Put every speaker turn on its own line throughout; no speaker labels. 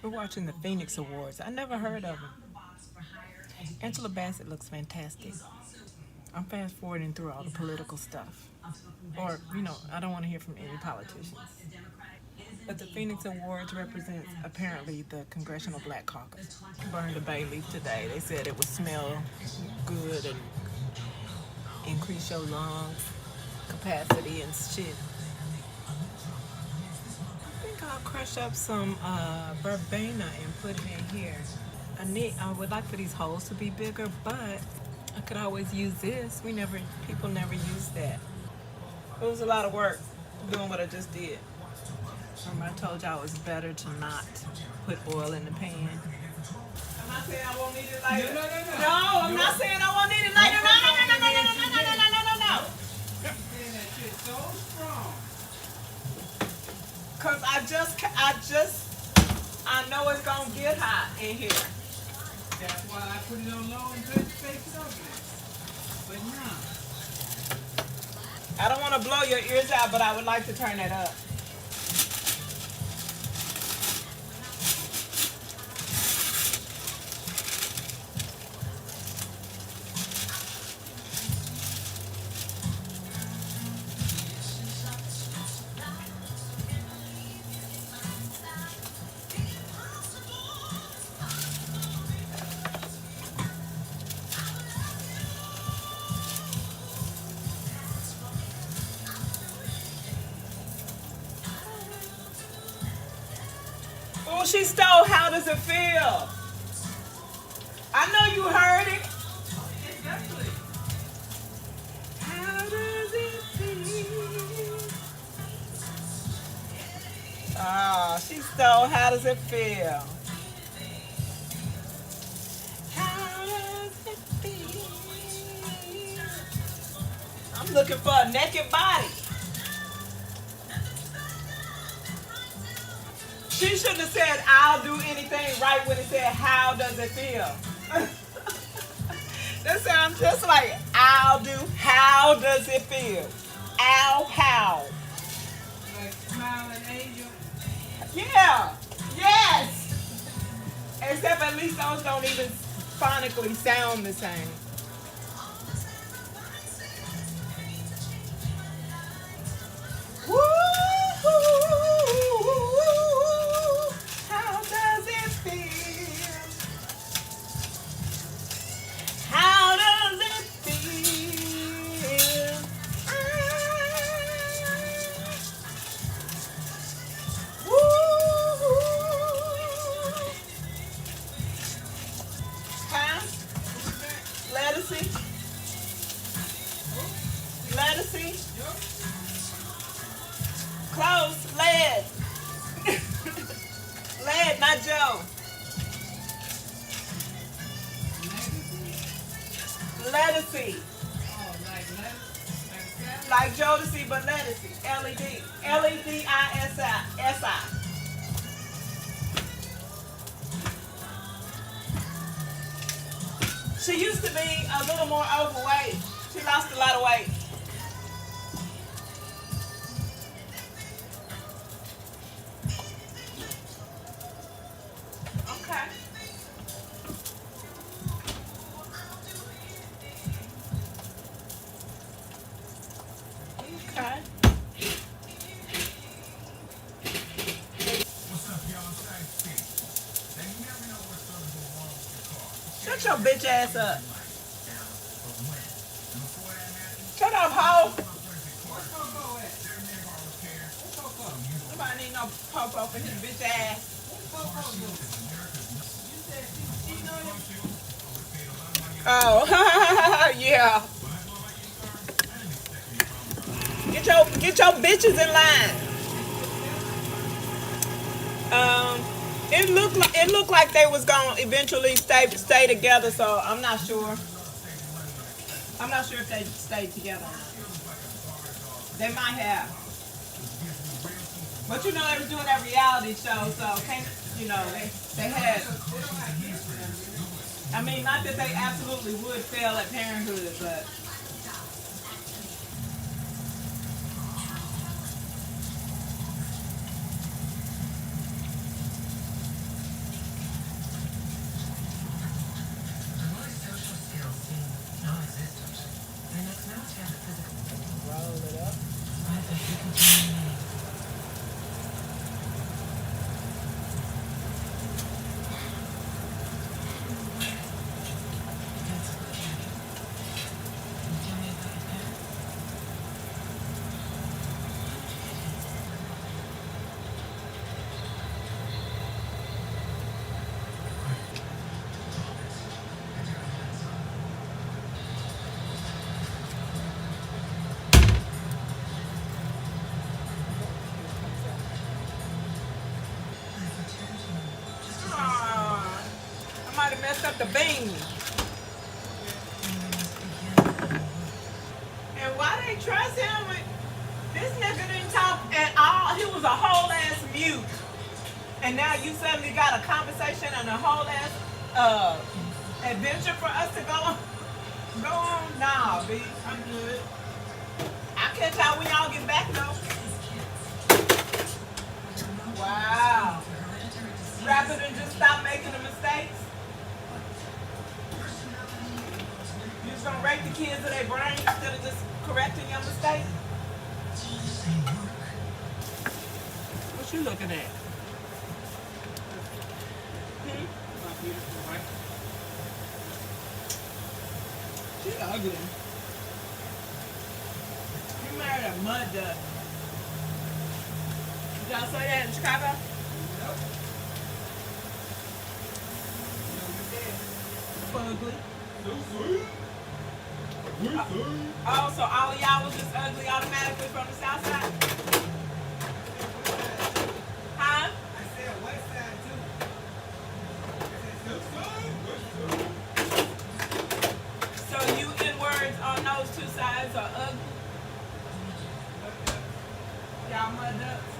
We're watching the Phoenix Awards. I never heard of them. Angela Bassett looks fantastic. I'm fast forwarding through all the political stuff. Or, I don't want to hear from any politicians. But the Phoenix Awards represents apparently the Congressional Black Caucus. Burned a bay leaf today. They said it would smell good and increase your lung capacity and shit. I think I'll crush up some verbena and put it in here. I would like for these holes to be bigger, but I could always use this. People never use that. It was a lot of work doing what I just did. Remember I told y'all it was better to not put oil in the pan. I'm not saying I won't need it later. No, I'm not saying I won't need it later. No.
Saying that shit so strong.
Cause I know it's gonna get hot in here.
That's why I put it on low and good face over it. But no.
I don't want to blow your ears out, but I would like to turn it up. Oh, she stole How Does It Feel? I know you heard it.
Exactly.
How does it feel? Oh, she stole How Does It Feel? How does it feel? I'm looking for a naked body. She shouldn't have said, I'll do anything right when it said, how does it feel? That sounds just like, I'll do, how does it feel? Ow, how?
Like smiling angel.
Yeah, yes. Except at least those don't even phonically sound the same. Woo! How does it feel? How does it feel? Woo! Huh? Ledisi? Ledisi? Close. Led. Led, not Joe. Ledisi.
Oh, like lettuce?
Like Jodeci, but Ledisi. L-E-D. L-E-D-I-S-I. She used to be a little more overweight. She lost a lot of weight. Okay. Okay.
What's up, y'all? They never know what's gonna go wrong with your car.
Shut your bitch ass up.
But when? And before that happens,
Shut up, hoe.
Where's Coco at?
they're never on repair.
Where's Coco?
Nobody need no popo for his bitch ass.
Where's Coco doing? You said she know you.
Oh, yeah. Get your bitches in line. It looked like they was gonna eventually stay together, so I'm not sure. I'm not sure if they stayed together. They might have. But they was doing that reality show, so they had. I mean, not that they absolutely would fail at parenthood, but. messed up the beans. And why they trust him with this nigga didn't talk at all. He was a whole ass mute. And now you suddenly got a conversation and a whole ass adventure for us to go on. Go on? Nah, B. I'm good. I'll catch y'all when y'all get back though. Wow. Rather than just stop making the mistakes. You just gonna rate the kids of their brain instead of just correcting your mistakes? What you looking at?
My beautiful wife.
She ugly. You married a mud duck. Did y'all say that in Chicago?
Nope.
Ugly.
So sweet.
Oh, so all of y'all was just ugly automatically from the south side? Huh?
I said west side too.
So you in words on those two sides are ugly? Y'all mud ducks?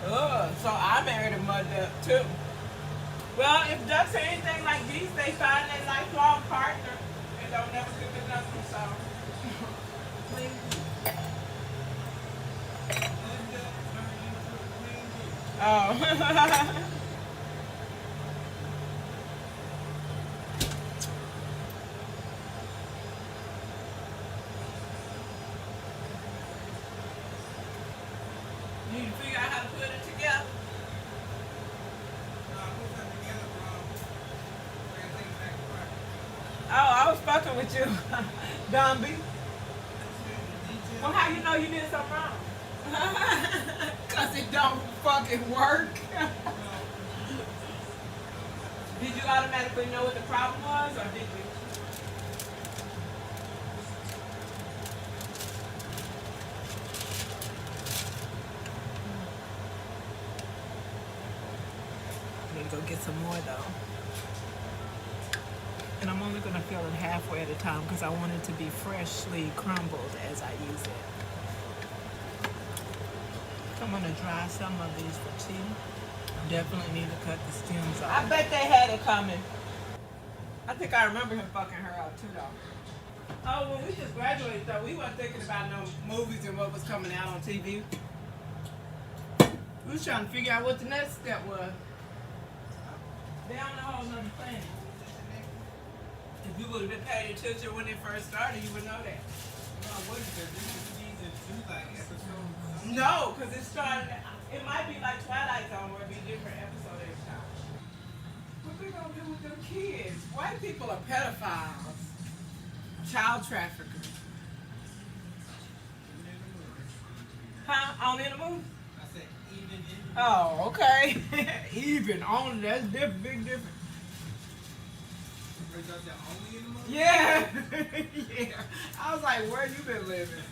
Ugh, so I married a mud duck too. Well, if ducks are anything like geese, they find their lifelong partner and don't never cook another, so. Oh. You need to figure out how to put it together. Oh, I was fucking with you, Dumby. Well, how you know you did something wrong? Cause it don't fucking work. Did you automatically know what the problem was, or did you? Need to go get some more though. And I'm only gonna fill it halfway at a time because I want it to be freshly crumbled as I use it. I'm gonna dry some of these for tea. Definitely need to cut the stems off. I bet they had it coming. I think I remember him fucking her out too though. Oh, when we just graduated though, we weren't thinking about no movies and what was coming out on TV. We was trying to figure out what the next step was. They on a whole nother planet. If you would have been paying attention when it first started, you would know that.
What is there? This is season 2, like episode.
No, because it started, it might be like Twilight Zone where it'd be a different episode every time. What they gonna do with them kids? White people are pedophiles. Child traffickers. Huh? On in the movie?
I said even in the
Oh, okay. Even. Only. That's different. Big difference.
Is that only in the movie?
Yeah. Yeah. I was like, where you been living?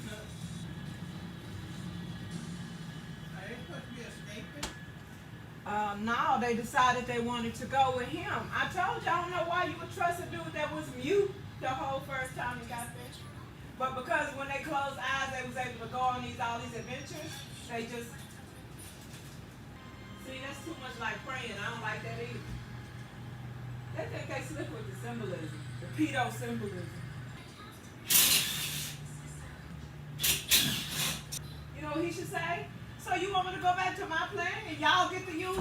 Are they supposed to be escaping?
No, they decided they wanted to go with him. I told you, I don't know why you would trust a dude that was mute the whole first time he got there. But because when they closed eyes, they was able to go on all these adventures, they just... See, that's too much like praying. I don't like that either. They think they slip with the symbolism, the pedo symbolism. You know what he should say? So you want me to go back to my plan and y'all get to use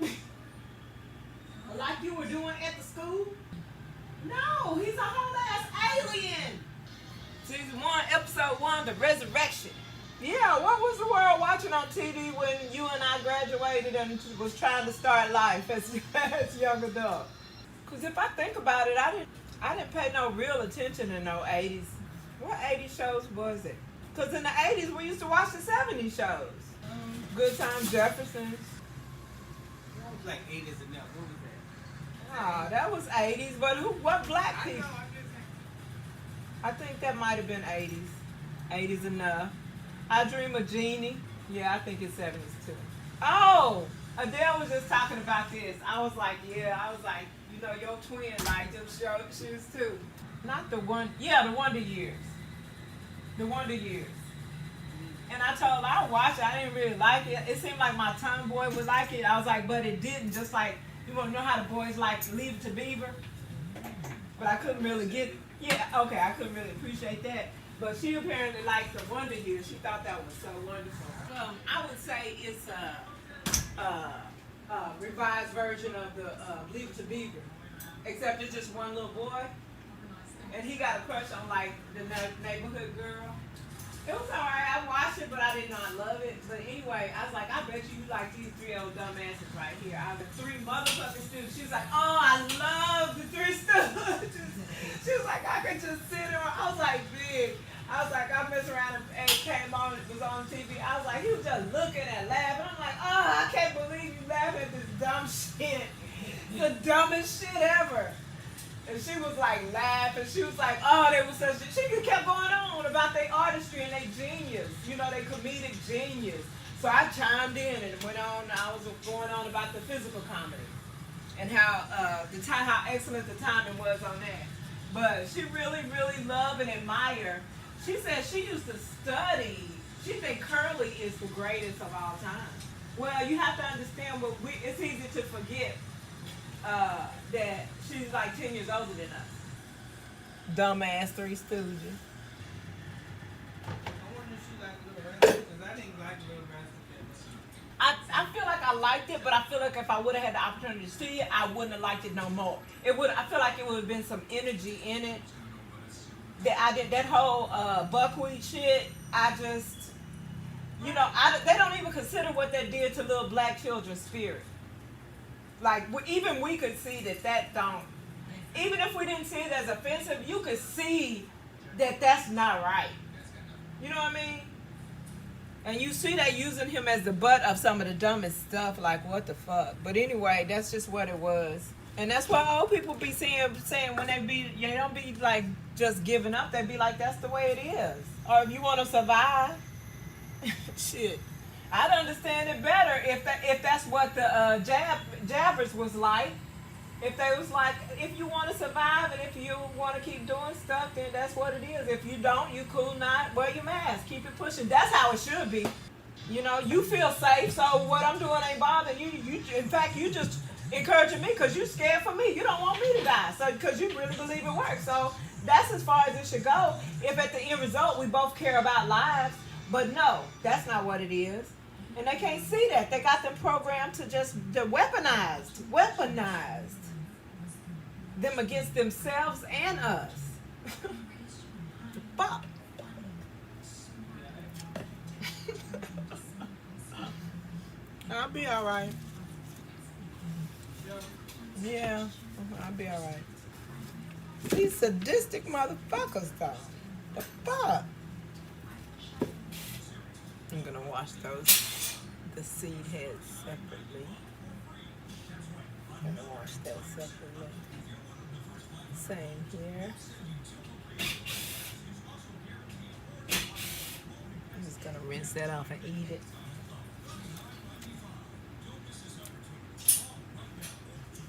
it? Like you were doing at the school? No, he's a whole ass alien. Season 1, episode 1, The Resurrection. Yeah, what was the world watching on TV when you and I graduated and was trying to start life as young adults? Because if I think about it, I didn't pay no real attention in no 80s. What 80s shows was it? Because in the 80s, we used to watch the 70s shows. Good Times, Jeffersons.
That was like 8 is enough. What was that?
Ah, that was 80s, but what black
I know,
people?
I'm just saying.
I think that might have been 80s. 80s enough. I Dream of Jeannie. Yeah, I think it's 70s too. Oh, Adele was just talking about this. I was like, yeah. I was like, you know, your twin like them shoes too. Not the one. Yeah, the Wonder Years. The Wonder Years. And I told her I watched it. I didn't really like it. It seemed like my tomboy would like it. I was like, but it didn't. Just like, you want to know how the boys like Leave It to Beaver? But I couldn't really get, yeah, okay, I couldn't really appreciate that. But she apparently liked the Wonder Years. She thought that was so wonderful. I would say it's a revised version of the Leave It to Beaver. Except it's just one little boy. And he got a crush on like the neighborhood girl. It was alright. I watched it, but I did not love it. But anyway, I was like, I bet you like these three old dumbasses right here. I have the three motherfucking stooges. She was like, oh, I love the three stooges. She was like, I could just sit around. I was like, big. I was like, I messed around and came on, it was on TV. I was like, he was just looking and laughing. I'm like, oh, I can't believe you laughing at this dumb shit. The dumbest shit ever. And she was like laughing. She was like, oh, they were such a... She just kept going on about their artistry and their genius. You know, their comedic genius. So I chimed in and went on. I was going on about the physical comedy. And how how excellent the timing was on that. But she really, really loved and admired. She said she used to study. She think Curly is the greatest of all time. Well, you have to understand, it's easy to forget that she's like 10 years older than us. Dumbass Three Stooges.
I wonder if she liked Little Rascals, because I didn't like Little Rascals.
I feel like I liked it, but I feel like if I would have had the opportunity to see it, I wouldn't have liked it no more. I feel like it would have been some energy in it. That whole buckwheat shit. I just, you know, they don't even consider what that did to little black children's spirit. Like, even we could see that don't, even if we didn't see it as offensive, you could see that that's not right. You know what I mean? And you see that using him as the butt of some of the dumbest stuff, like, what the fuck? But anyway, that's just what it was. And that's why old people be saying when they don't be like just giving up, they be like, that's the way it is. Or if you want to survive, shit. I'd understand it better if that's what the jabbers was like. If they was like, if you want to survive and if you want to keep doing stuff, then that's what it is. If you don't, you cool not, wear your mask, keep it pushing. That's how it should be. You know, you feel safe, so what I'm doing ain't bothering you. In fact, you just encouraging me because you scared for me. You don't want me to die, so because you really believe it works. So that's as far as it should go. If at the end result we both care about lives, but no, that's not what it is. And they can't see that. They got them programmed to just weaponized them against themselves and us. Fuck. I'll be all right. Yeah, I'll be all right. These sadistic motherfuckers, though. The fuck? I'm gonna wash the seed heads separately. I'm gonna wash that separately. Same here. I'm just gonna rinse that off and eat it.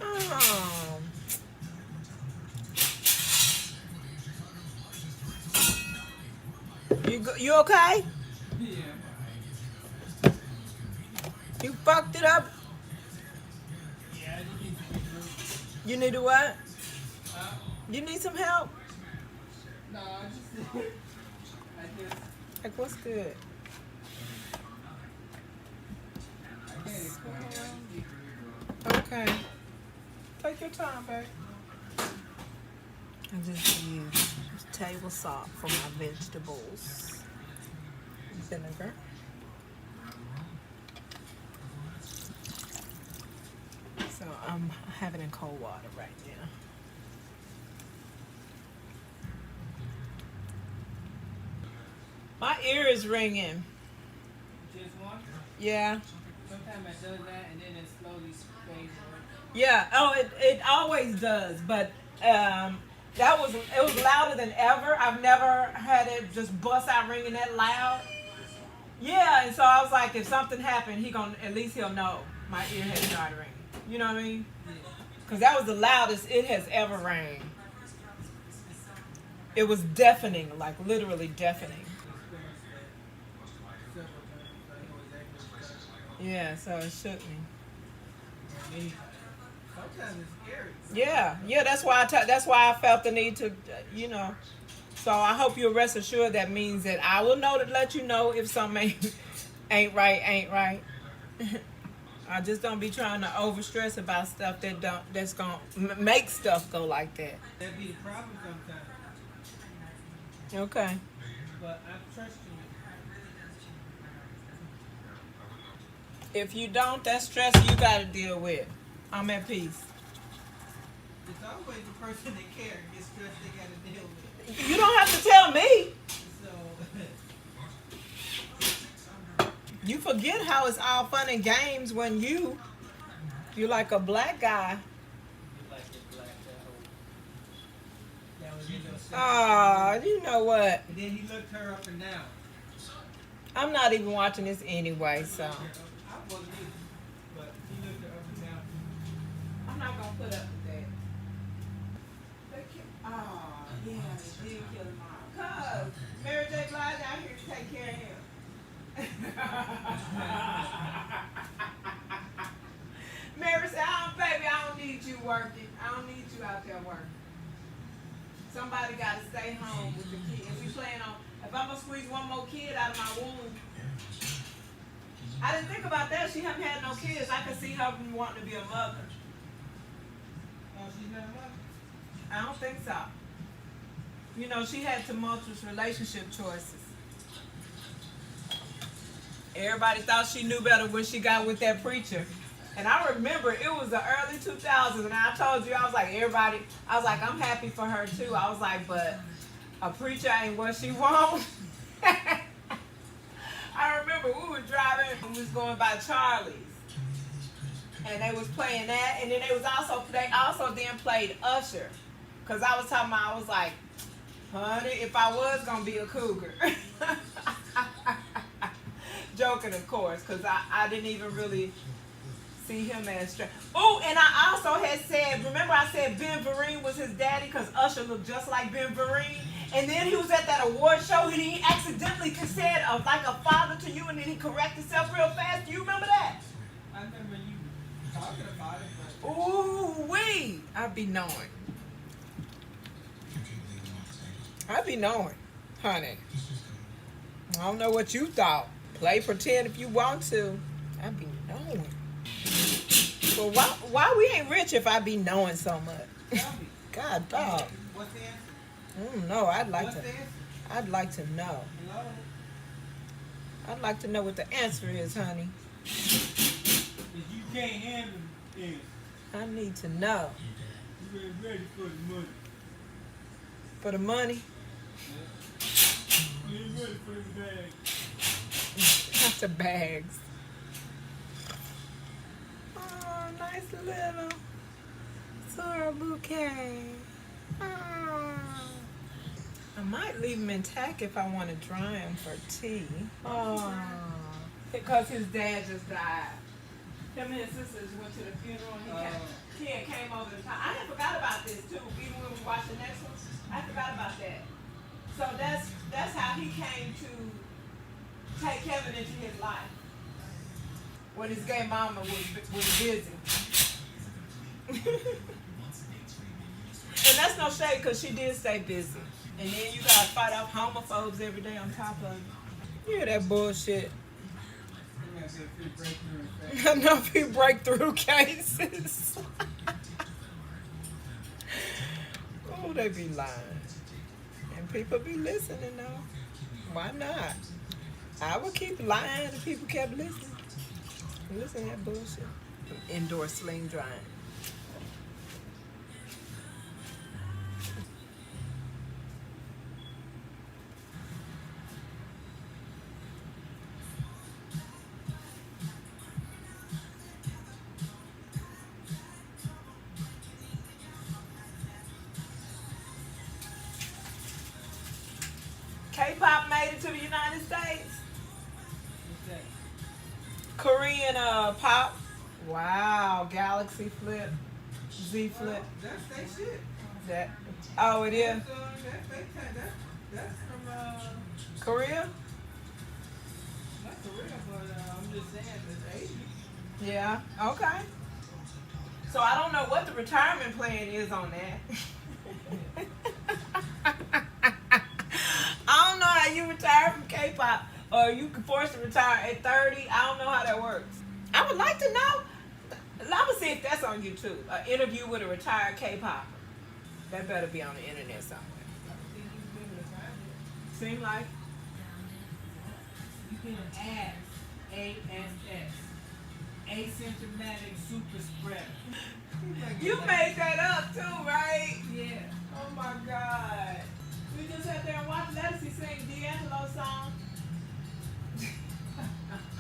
Oh. You okay?
Yeah.
You fucked it up?
Yeah, I just need to
You need to what?
Huh?
You need some help?
No, I just
Like, what's good?
I can't explain it.
Okay. Take your time, babe. I just use table salt for my vegetables. Vinegar. So I'm having it in cold water right now. My ear is ringing.
Just one?
Yeah.
Sometimes it does that and then it slowly fades away.
Yeah. Oh, it always does. But it was louder than ever. I've never had it just bust out ringing that loud. Yeah, and so I was like, if something happened, at least he'll know my ear had started ringing. You know what I mean? Because that was the loudest it has ever rang. It was deafening, like literally deafening. Yeah, so it shook me.
Sometimes it's scary.
Yeah, that's why that's why I felt the need to, you know. So I hope you'll rest assured that means that I will know to let you know if something ain't right. I just don't be trying to overstress about stuff that's gonna make stuff go like that.
That be the problem sometimes.
Okay.
But I trust you.
If you don't, that stress you gotta deal with. I'm at peace.
It's always the person that cares gets stressed they gotta deal with.
You don't have to tell me.
So
You forget how it's all fun and games when you're like a black guy.
you like the black that was in your second.
Ah, you know what?
And then he looked her up and down.
I'm not even watching this anyway, so
I wasn't either, but he looked her up and down.
I'm not gonna put up with that. Oh, yeah, they did kill him off. Cause Mary J. Blige out here to take care of him. Mary said, baby, I don't need you working. I don't need you out there working. Somebody got to stay home with the kid. If I'm going to squeeze one more kid out of my womb. I didn't think about that. She haven't had no kids. I could see her wanting to be a mother.
Oh, she's not a mother?
I don't think so. You know, she had tumultuous relationship choices. Everybody thought she knew better when she got with that preacher. And I remember it was the early 2000s, and I told you, I was like, I'm happy for her too. I was like, but a preacher ain't what she wants. I remember we were driving and we was going by Charlie's. And they was playing that, and then they also then played Usher. Cause I was like, honey, if I was gonna be a cougar. Joking, of course, because I didn't even really see him as straight. Oh, and I also had said, remember I said Ben Vereen was his daddy because Usher looked just like Ben Vereen? And then he was at that award show and he accidentally said like a father to you, and then he corrected himself real fast. Do you remember that?
I remember you talking about it, but
Ooh, wee. I be knowing, honey. I don't know what you thought. Play pretend if you want to. I be knowing. Well, why we ain't rich if I be knowing so much?
tell me.
God, dog.
What's the answer?
I don't know. I'd like
What's
to.
the answer?
I'd like to know.
Hello?
I'd like to know what the answer is, honey.
If you can't handle it,
I need to know.
you ain't ready for the money.
For the money,
You ain't ready for the bag.
not the bags. Oh, nice little sorrel bouquet. Oh. I might leave him intact if I want to dry him for tea. Oh, because his dad just died. Him and his sisters went to the funeral and he came over the time. I had forgot about this too. Even when we watched the next one, I forgot about that. So that's how he came to take Kevin into his life. When his gay mama was busy. And that's no shade because she did stay busy. And then you gotta fight off homophobes every day on top of it. You hear that bullshit? Enough he breakthrough cases. Oh, they be lying. And people be listening though. Why not? I would keep lying if people kept listening. Listen to that bullshit. Indoor sling drying. K-pop made it to the United States. Korean pop. Wow, Galaxy Flip, Z Flip.
That's they shit.
That. Oh, it is
That's that's from
Korea.
not Korea, but I'm just saying it's Asian.
Yeah. Okay. So I don't know what the retirement plan is on that. I don't know how you retire from K-pop, or you can force to retire at 30. I don't know how that works. I would like to know. I'm gonna see if that's on YouTube. An interview with a retired K-popper. That better be on the internet somewhere. Seem like
You can add ASS, asymptomatic super spreader.
you made that up too, right?
Yeah.
Oh my God. We just sat there and watched Ledisi sing D'Angelo's song.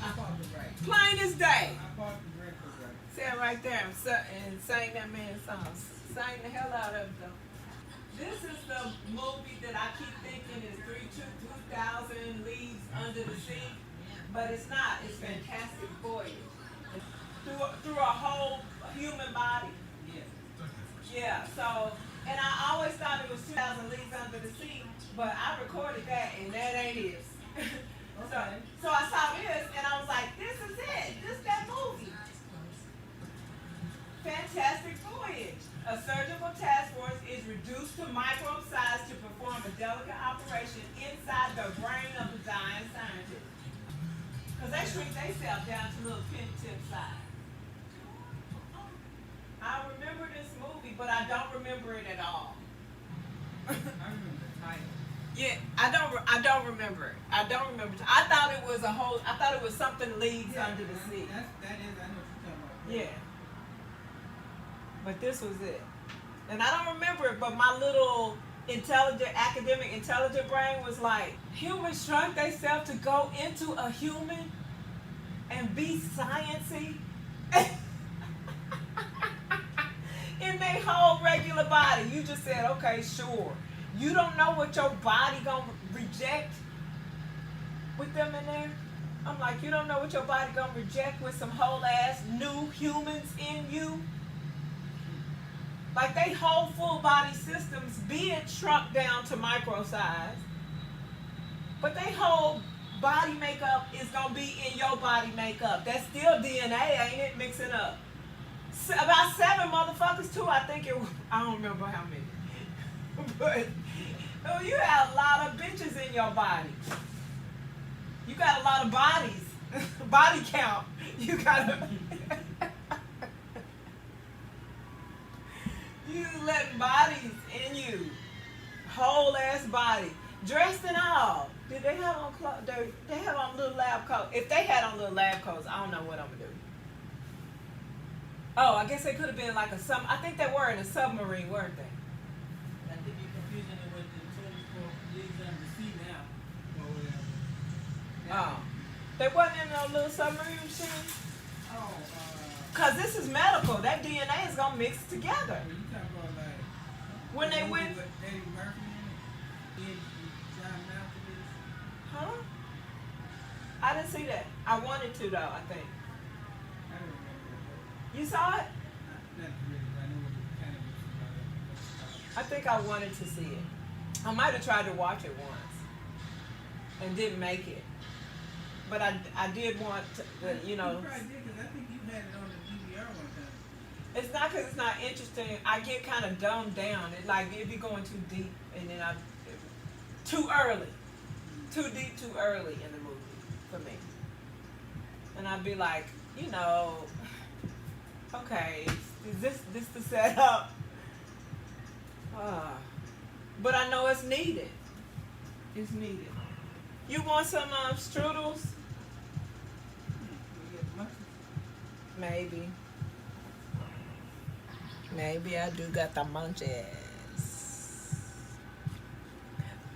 I caught the right.
Plain as day.
I caught the record right.
Sat right there and sang that man's song. Sang the hell out of it though. This is the movie that I keep thinking is 2,000 Leagues Under the Sea, but it's not. It's Fantastic Voyage. Through a whole human body.
Yeah.
Yeah, so, and I always thought it was 2,000 Leagues Under the Sea, but I recorded that and that ain't it. So I saw this and I was like, this is it. This is that movie. Fantastic Voyage. A surgical task force is reduced to microbe size to perform a delicate operation inside the brain of the dying scientist. Because they shrink themselves down to little pin tip size. I remember this movie, but I don't remember it at all.
I remember the title.
Yeah, I don't remember it. I don't remember. I thought it was something leagues under the sea.
That is, I know what you're talking about.
Yeah. But this was it. And I don't remember it, but my little academic intelligent brain was like, humans shrunk themselves to go into a human and be sciencey in their whole regular body. You just said, okay, sure. You don't know what your body gonna reject with them in there? I'm like, you don't know what your body gonna reject with some whole ass new humans in you? Like they whole full body systems being shrunk down to micro size, but they whole body makeup is gonna be in your body makeup. That's still DNA, ain't it? Mixing up. About 7 motherfuckers too, I think it was. I don't remember how many. But oh, you have a lot of bitches in your body. You got a lot of bodies. Body count. You gotta. You let bodies in you. Whole ass body. Dressed and all. Did they have on clothes? They have on little lab coats. If they had on little lab coats, I don't know what I'm gonna do. Oh, I guess they could have been like a I think they were in a submarine, weren't they?
I think you're confusing it with the total leagues under the sea now. Or whatever.
Oh. They wasn't in no little submarine machine?
Oh,
Cause this is medical. That DNA is gonna mix together.
you talking about like
When they went,
with Eddie Murphy in it? John Malkovich?
huh? I didn't see that. I wanted to though, I think.
I don't remember it.
You saw it?
Not really. I know what it kind of was
I think I wanted to see it. I might have tried to watch it once and didn't make it. But I did want to, you know.
You probably did, because I think you had it on the DVR one time.
It's not because it's not interesting. I get kind of dumbed down. It like it'd be going too deep, and then too early, too deep, too early in the movie for me. And I'd be like, you know, okay, is this the setup? But I know it's needed. It's needed. You want some strudels?
You get munchies.
Maybe. Maybe I do got the munchies.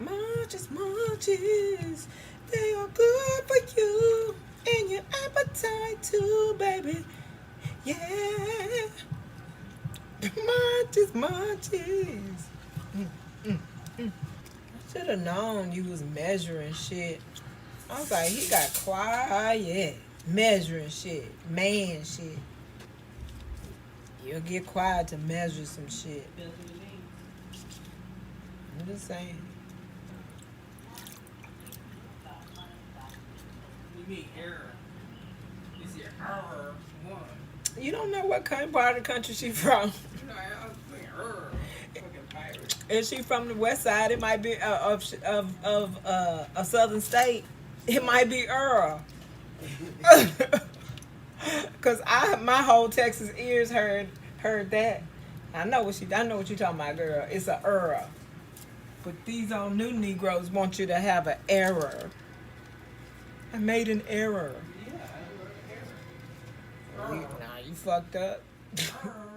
Munchies, munchies. They are good for you and your appetite too, baby. Yeah. Munchies, munchies. I should have known you was measuring shit. I was like, he got quiet. Measuring shit. Man shit. You'll get quiet to measure some shit.
That's what it means.
I'm just saying.
You mean error. It's your error one.
You don't know what kind part of the country she from.
You know, I was saying error. Fucking pirate.
Is she from the west side? It might be of a southern state. It might be Earl. Cause my whole Texas ears heard that. I know what you're talking about, girl. It's a Earl. But these old new Negroes want you to have an error. I made an error.
Yeah, I heard error.
Nah, you fucked up.
Error.